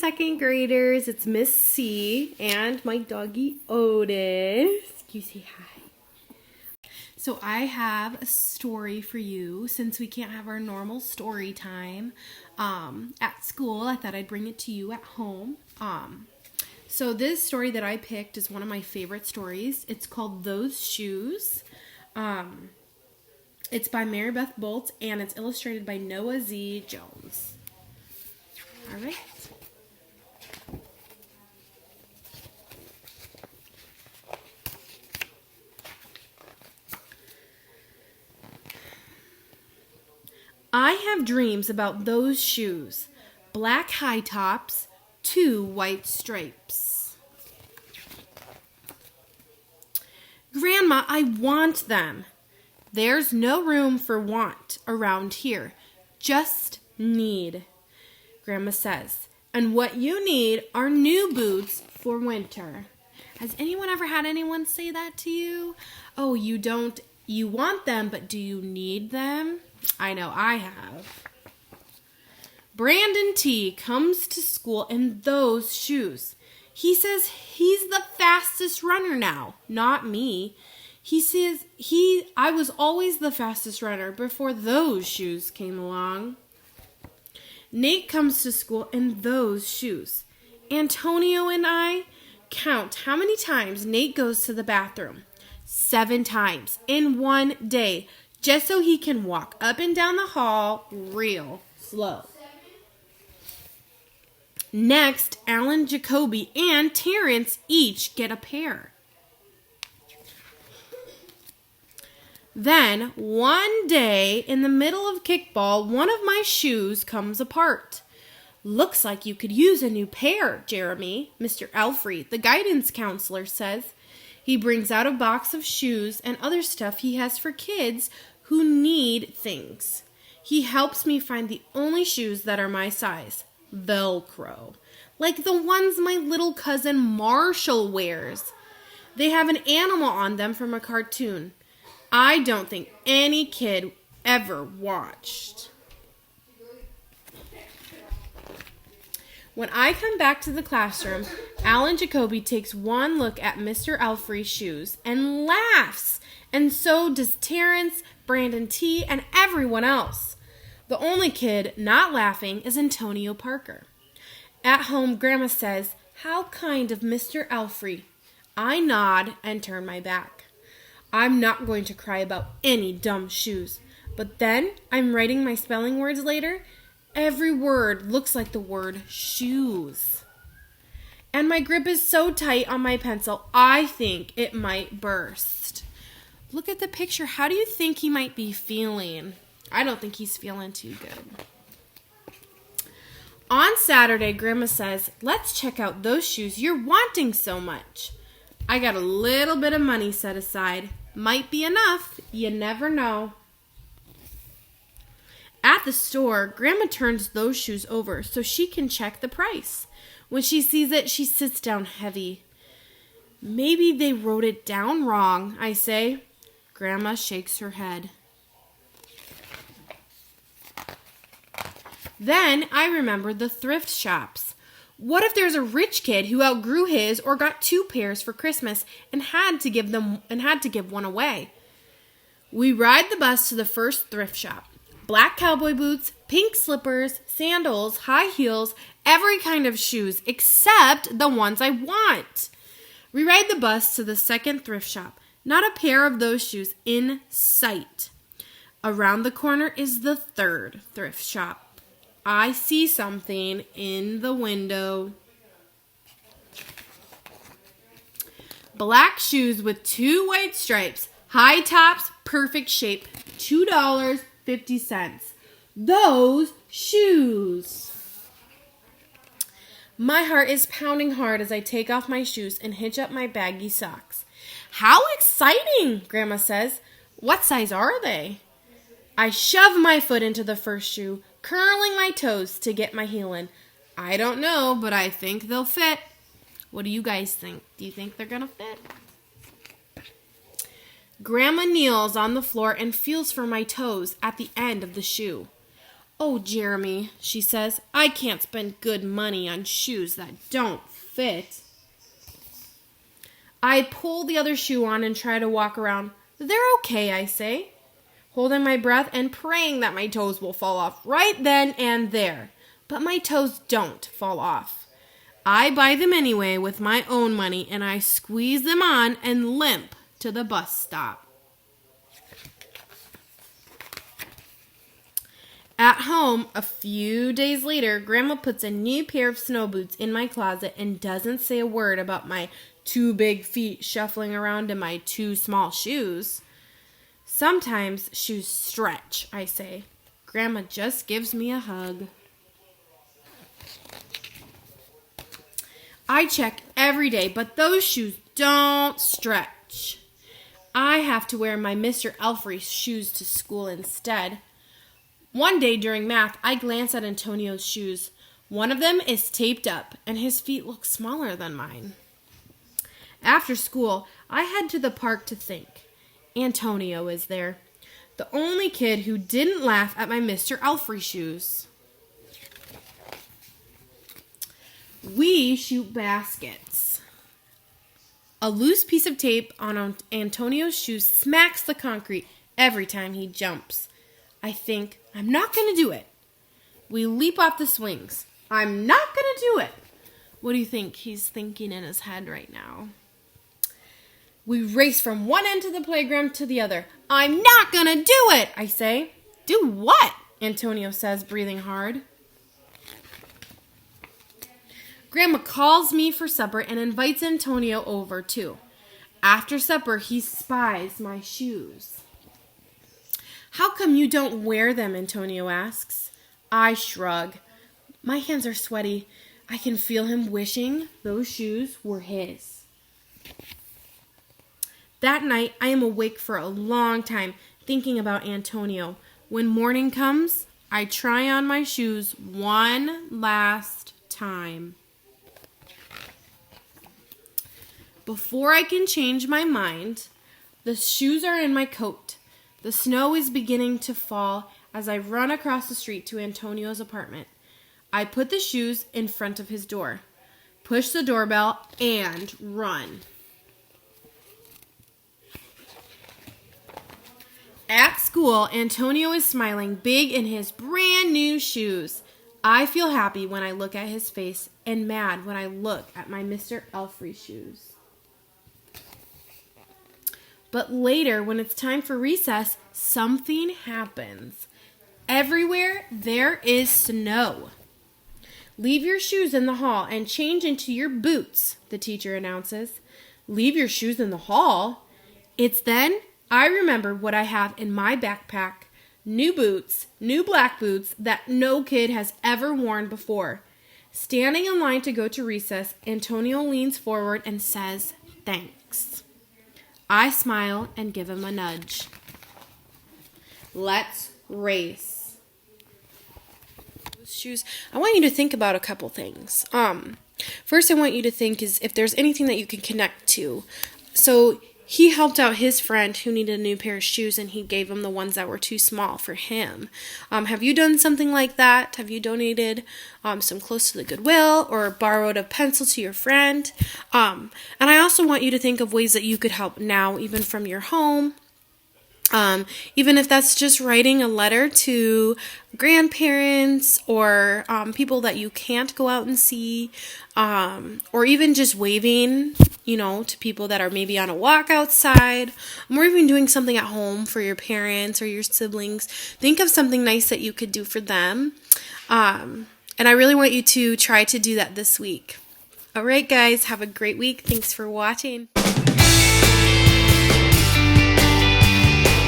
second graders. It's Miss C and my doggy Otis. You say hi. So I have a story for you. Since we can't have our normal story time at school, I thought I'd bring it to you at home. So this story that I picked is one of my favorite stories. It's called Those Shoes. It's by Maribeth Boelts, and it's illustrated by Noah Z. Jones. All right. I have dreams about those shoes. Black high tops, 2 white stripes. Grandma, I want them. There's no room for want around here. Just need, Grandma says. And what you need are new boots for winter. Has anyone ever had anyone say that to you? Oh, you want them, but do you need them? I know I have. Brandon T. comes to school in those shoes. He says he's the fastest runner now, not me. He says I was always the fastest runner before those shoes came along. Nate comes to school in those shoes. Antonio and I count how many times Nate goes to the bathroom. 7 times in one day, just so he can walk up and down the hall real slow. Next, Alan, Jacoby, and Terrence each get a pair. Then, one day, in the middle of kickball, one of my shoes comes apart. Looks like you could use a new pair, Jeremy, Mr. Elfrey, the guidance counselor, says. He brings out a box of shoes and other stuff he has for kids who need things. He helps me find the only shoes that are my size, Velcro, like the ones my little cousin Marshall wears. They have an animal on them from a cartoon I don't think any kid ever watched. When I come back to the classroom, Alan Jacoby takes one look at Mr. Elfrey's shoes and laughs, and so does Terrence, Brandon T., and everyone else. The only kid not laughing is Antonio Parker. At home, Grandma says, "How kind of Mr. Elfrey." I nod and turn my back. I'm not going to cry about any dumb shoes. But then I'm writing my spelling words later. Every word looks like the word shoes. And my grip is so tight on my pencil, I think it might burst. Look at the picture. How do you think he might be feeling? I don't think he's feeling too good. On Saturday, Grandma says, "Let's check out those shoes you're wanting so much." I got a little bit of money set aside. Might be enough. You never know. At the store, Grandma turns those shoes over so she can check the price. When she sees it, she sits down heavy. Maybe they wrote it down wrong, I say. Grandma shakes her head. Then I remember the thrift shops. What if there's a rich kid who outgrew his or got 2 pairs for Christmas and had to give one away? We ride the bus to the first thrift shop. Black cowboy boots, pink slippers, sandals, high heels, every kind of shoes except the ones I want. We ride the bus to the second thrift shop. Not a pair of those shoes in sight. Around the corner is the third thrift shop. I see something in the window. Black shoes with 2 white stripes, high tops, perfect shape, $2.50. Those shoes. My heart is pounding hard as I take off my shoes and hitch up my baggy socks. How exciting, Grandma says. What size are they? I shove my foot into the first shoe, curling my toes to get my heel in. I don't know, but I think they'll fit. What do you guys think? Do you think they're gonna fit? Grandma kneels on the floor and feels for my toes at the end of the shoe. "Oh, Jeremy," she says, "I can't spend good money on shoes that don't fit." I pull the other shoe on and try to walk around. "They're okay," I say, holding my breath and praying that my toes will fall off right then and there. But my toes don't fall off. I buy them anyway with my own money, and I squeeze them on and limp to the bus stop. At home, a few days later, Grandma puts a new pair of snow boots in my closet and doesn't say a word about my too big feet shuffling around in my too small shoes. "Sometimes shoes stretch," I say. Grandma just gives me a hug. I check every day, but those shoes don't stretch. I have to wear my Mr. Elfrey shoes to school instead. One day during math, I glance at Antonio's shoes. One of them is taped up, and his feet look smaller than mine. After school, I head to the park to think. Antonio is there, the only kid who didn't laugh at my Mr. Elfrey shoes. We shoot baskets. A loose piece of tape on Antonio's shoes smacks the concrete every time he jumps. I think, I'm not going to do it. We leap off the swings. I'm not going to do it. What do you think he's thinking in his head right now? We race from one end of the playground to the other. I'm not going to do it, I say. Do what? Antonio says, breathing hard. Grandma calls me for supper and invites Antonio over too. After supper, he spies my shoes. "How come you don't wear them?" Antonio asks. I shrug. My hands are sweaty. I can feel him wishing those shoes were his. That night, I am awake for a long time thinking about Antonio. When morning comes, I try on my shoes one last time. Before I can change my mind, the shoes are in my coat. The snow is beginning to fall as I run across the street to Antonio's apartment. I put the shoes in front of his door, push the doorbell, and run. At school, Antonio is smiling big in his brand new shoes. I feel happy when I look at his face and mad when I look at my Mr. Elfrey shoes. But later, when it's time for recess, something happens. Everywhere there is snow. "Leave your shoes in the hall and change into your boots," the teacher announces. Leave your shoes in the hall? It's then I remember what I have in my backpack. New boots, new black boots that no kid has ever worn before. Standing in line to go to recess, Antonio leans forward and says, "Thanks." I smile and give him a nudge. Let's race. Shoes. I want you to think about a couple things. First, I want you to think is if there's anything that you can connect to. So he helped out his friend who needed a new pair of shoes, and he gave him the ones that were too small for him. Have you done something like that? Have you donated some clothes to the Goodwill or borrowed a pencil to your friend? And I also want you to think of ways that you could help now, even from your home. Even if that's just writing a letter to grandparents or people that you can't go out and see, or even just waving, to people that are maybe on a walk outside, or even doing something at home for your parents or your siblings. Think of something nice that you could do for them. And I really want you to try to do that this week. All right, guys, have a great week. Thanks for watching.